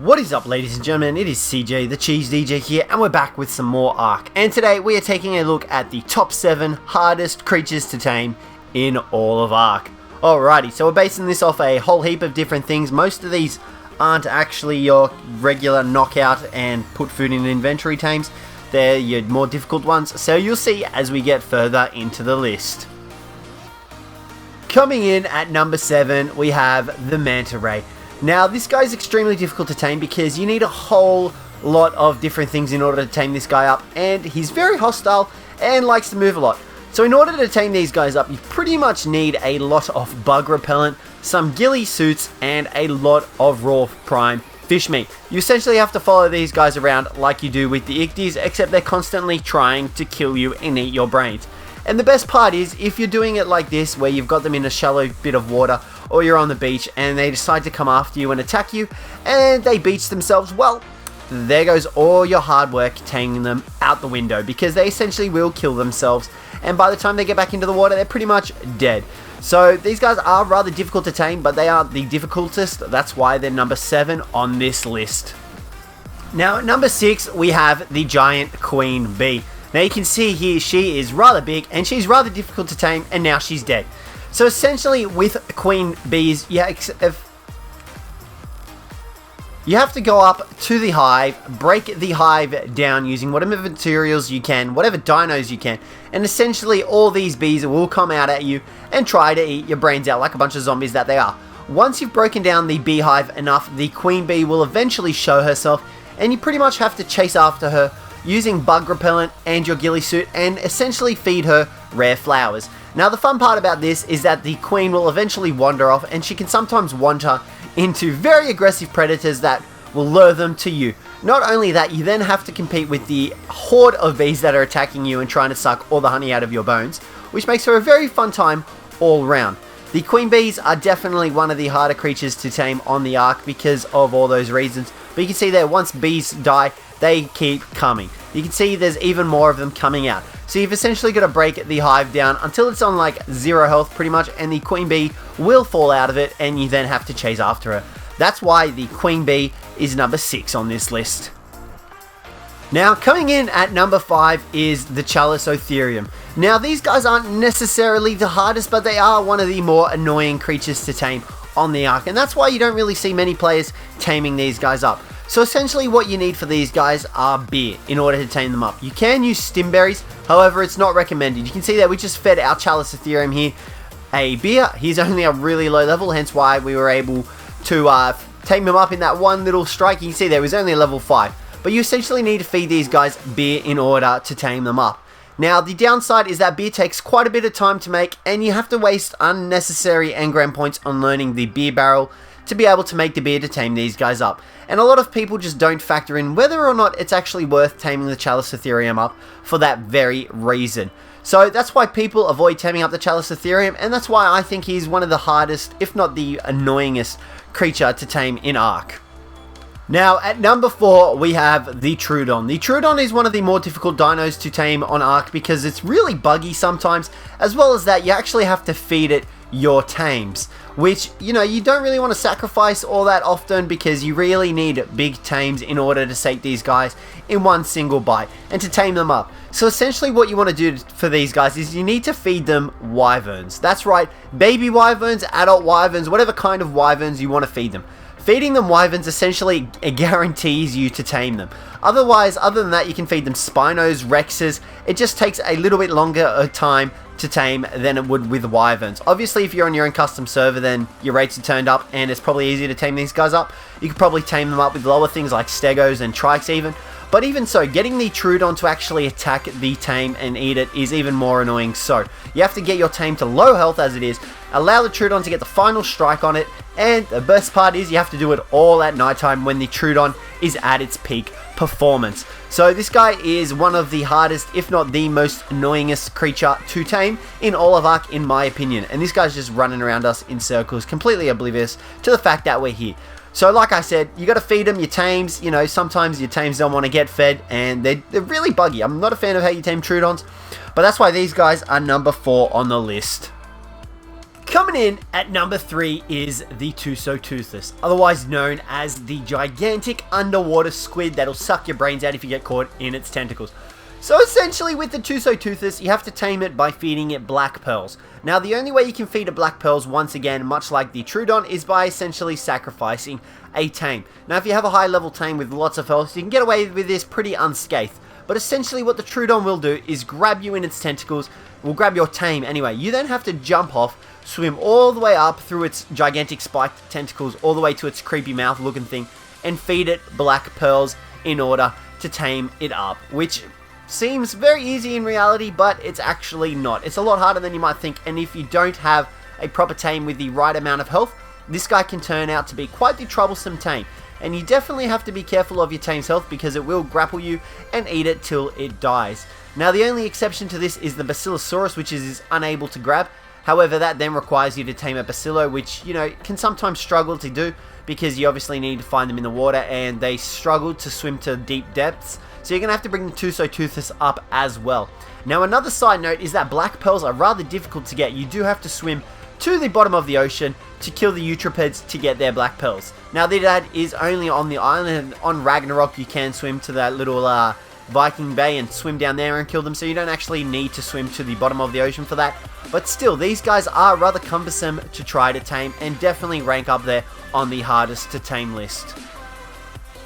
What is up, ladies and gentlemen? It is Cjthecheesedj here, and we're back with some more Ark. And today we are taking a look at the top 7 hardest creatures to tame in all of Ark. Alrighty, so we're basing this off a whole heap of different things. Most of these aren't actually your regular knockout and put food in inventory tames. They're your more difficult ones, so you'll see as we get further into the list. Coming in at number 7, we have the Manta Ray. Now, this guy is extremely difficult to tame because you need a whole lot of different things in order to tame this guy up, and he's very hostile and likes to move a lot. So in order to tame these guys up, you pretty much need a lot of bug repellent, some ghillie suits, and a lot of raw prime fish meat. You essentially have to follow these guys around like you do with the Igties, except they're constantly trying to kill you and eat your brains. And the best part is, if you're doing it like this, where you've got them in a shallow bit of water, or you're on the beach, and they decide to come after you and attack you, and they beach themselves, well, there goes all your hard work taming them out the window, because they essentially will kill themselves, and by the time they get back into the water, they're pretty much dead. So these guys are rather difficult to tame, but they aren't the difficultest. That's why they're number 7 on this list. Now at number 6, we have the giant queen bee. Now you can see here, she is rather big, and she's rather difficult to tame, and now she's dead. So essentially with queen bees, you have to go up to the hive, break the hive down using whatever materials you can, whatever dinos you can, and essentially all these bees will come out at you and try to eat your brains out like a bunch of zombies that they are. Once you've broken down the beehive enough, the queen bee will eventually show herself, and you pretty much have to chase after her using bug repellent and your ghillie suit and essentially feed her rare flowers. Now the fun part about this is that the queen will eventually wander off, and she can sometimes wander into very aggressive predators that will lure them to you. Not only that, you then have to compete with the horde of bees that are attacking you and trying to suck all the honey out of your bones, which makes for a very fun time all round. The queen bees are definitely one of the harder creatures to tame on the Ark because of all those reasons, but you can see there, once bees die, they keep coming. You can see there's even more of them coming out. So you've essentially got to break the hive down until it's on like 0 health pretty much, and the queen bee will fall out of it, and you then have to chase after her. That's why the queen bee is number 6 on this list. Now coming in at number 5 is the Chalice Ethereum. Now these guys aren't necessarily the hardest, but they are one of the more annoying creatures to tame on the Ark, and that's why you don't really see many players taming these guys up. So essentially what you need for these guys are beer in order to tame them up. You can use stimberries, however it's not recommended. You can see that we just fed our Chalice Ethereum here a beer. He's only a really low level, hence why we were able to tame him up in that one little strike. You can see there was only a level 5. But you essentially need to feed these guys beer in order to tame them up. Now the downside is that beer takes quite a bit of time to make, and you have to waste unnecessary engram points on learning the beer barrel to be able to make the beer to tame these guys up. And a lot of people just don't factor in whether or not it's actually worth taming the Chalice Ethereum up for that very reason. So that's why people avoid taming up the Chalice Ethereum, and that's why I think he's one of the hardest, if not the annoyingest creature to tame in Ark. Now at number 4 we have the Troodon. The Troodon is one of the more difficult dinos to tame on Ark because it's really buggy sometimes, as well as that you actually have to feed it your tames, which, you know, you don't really want to sacrifice all that often because you really need big tames in order to sate these guys in one single bite and to tame them up. So essentially what you want to do for these guys is you need to feed them wyverns. That's right, baby wyverns, adult wyverns, whatever kind of wyverns you want to feed them. Feeding them wyverns essentially guarantees you to tame them. Otherwise, other than that, you can feed them Spinos, Rexes. It just takes a little bit longer time to tame than it would with wyverns. Obviously, if you're on your own custom server, then your rates are turned up and it's probably easier to tame these guys up. You could probably tame them up with lower things like Stegos and Trikes even. But even so, getting the Troodon to actually attack the tame and eat it is even more annoying. So you have to get your tame to low health as it is, allow the Troodon to get the final strike on it, and the best part is you have to do it all at nighttime when the Troodon is at its peak performance. So this guy is one of the hardest, if not the most annoyingest creature to tame in all of Ark, in my opinion. And this guy's just running around us in circles, completely oblivious to the fact that we're here. So like I said, you got to feed them your tames. You know, sometimes your tames don't want to get fed, and they're really buggy. I'm not a fan of how you tame Troodons, but that's why these guys are number 4 on the list. Coming in at number 3 is the Toothless, otherwise known as the gigantic underwater squid that'll suck your brains out if you get caught in its tentacles. So essentially with the Toothless, you have to tame it by feeding it black pearls. Now the only way you can feed it black pearls, once again, much like the Troodon, is by essentially sacrificing a Tame. Now if you have a high level Tame with lots of health, you can get away with this pretty unscathed. But essentially what the Troodon will do is grab you in its tentacles, will grab your Tame anyway. You then have to jump off, swim all the way up through its gigantic spiked tentacles, all the way to its creepy mouth looking thing, and feed it black pearls in order to tame it up, which seems very easy in reality, but it's actually not. It's a lot harder than you might think, and if you don't have a proper Tame with the right amount of health, this guy can turn out to be quite the troublesome Tame. And you definitely have to be careful of your Tame's health because it will grapple you and eat it till it dies. Now the only exception to this is the Basilosaurus, which is unable to grab. However, that then requires you to tame a Basilo, which, you know, can sometimes struggle to do because you obviously need to find them in the water and they struggle to swim to deep depths. So you're going to have to bring the Toothless up as well. Now another side note is that black pearls are rather difficult to get. You do have to swim to the bottom of the ocean to kill the Eutropids to get their black pearls. Now that is only on the island. On Ragnarok you can swim to that little Viking Bay and swim down there and kill them, so you don't actually need to swim to the bottom of the ocean for that. But still, these guys are rather cumbersome to try to tame and definitely rank up there on the hardest to tame list.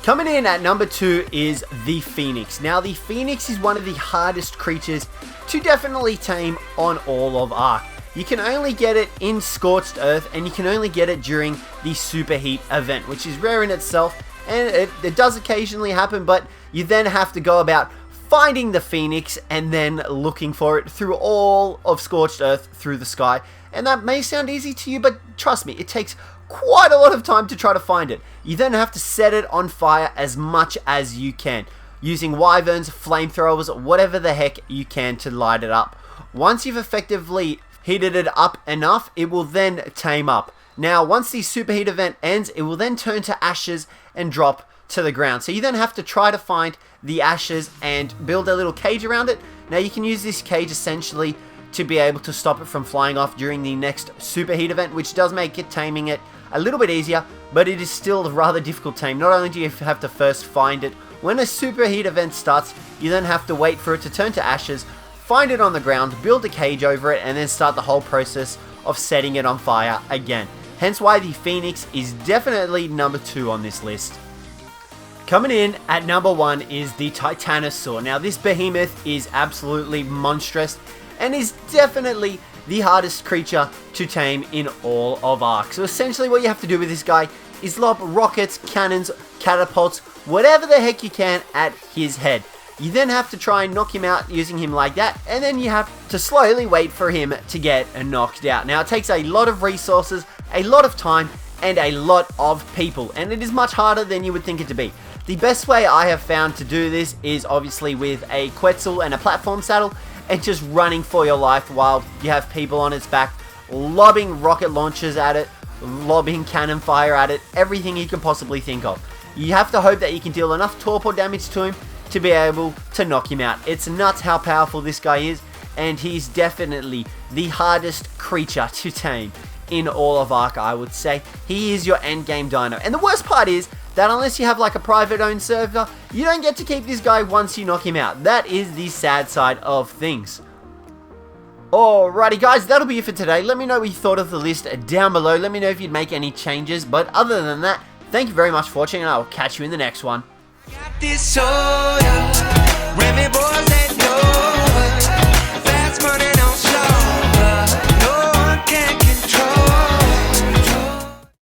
Coming in at number 2 is the Phoenix. Now the Phoenix is one of the hardest creatures to definitely tame on all of Ark. You can only get it in Scorched Earth, and you can only get it during the Superheat event, which is rare in itself, and it does occasionally happen, but you then have to go about finding the Phoenix and then looking for it through all of Scorched Earth through the sky. And that may sound easy to you, but trust me, it takes quite a lot of time to try to find it. You then have to set it on fire as much as you can, using wyverns, flamethrowers, whatever the heck you can to light it up. Once you've effectively heated it up enough, it will then tame up. Now, once the superheat event ends, it will then turn to ashes and drop to the ground. So you then have to try to find the ashes and build a little cage around it. Now, you can use this cage essentially to be able to stop it from flying off during the next superheat event, which does make it taming it a little bit easier, but it is still a rather difficult tame. Not only do you have to first find it, when a superheat event starts, you then have to wait for it to turn to ashes, find it on the ground, build a cage over it, and then start the whole process of setting it on fire again. Hence why the Phoenix is definitely number 2 on this list. Coming in at number 1 is the Titanosaur. Now this behemoth is absolutely monstrous and is definitely the hardest creature to tame in all of Ark. So essentially what you have to do with this guy is lob rockets, cannons, catapults, whatever the heck you can at his head. You then have to try and knock him out using him like that, and then you have to slowly wait for him to get knocked out. Now it takes a lot of resources, a lot of time, and a lot of people, and it is much harder than you would think it to be. The best way I have found to do this is obviously with a Quetzal and a platform saddle, and just running for your life while you have people on its back, lobbing rocket launchers at it, lobbing cannon fire at it, everything you can possibly think of. You have to hope that you can deal enough torpor damage to him to be able to knock him out. It's nuts how powerful this guy is, and he's definitely the hardest creature to tame in all of Ark, I would say. He is your endgame dino. And the worst part is that unless you have like a private owned server, you don't get to keep this guy once you knock him out. That is the sad side of things. Alrighty guys, that'll be it for today. Let me know what you thought of the list down below. Let me know if you'd make any changes. But other than that, thank you very much for watching, and I will catch you in the next one. Got this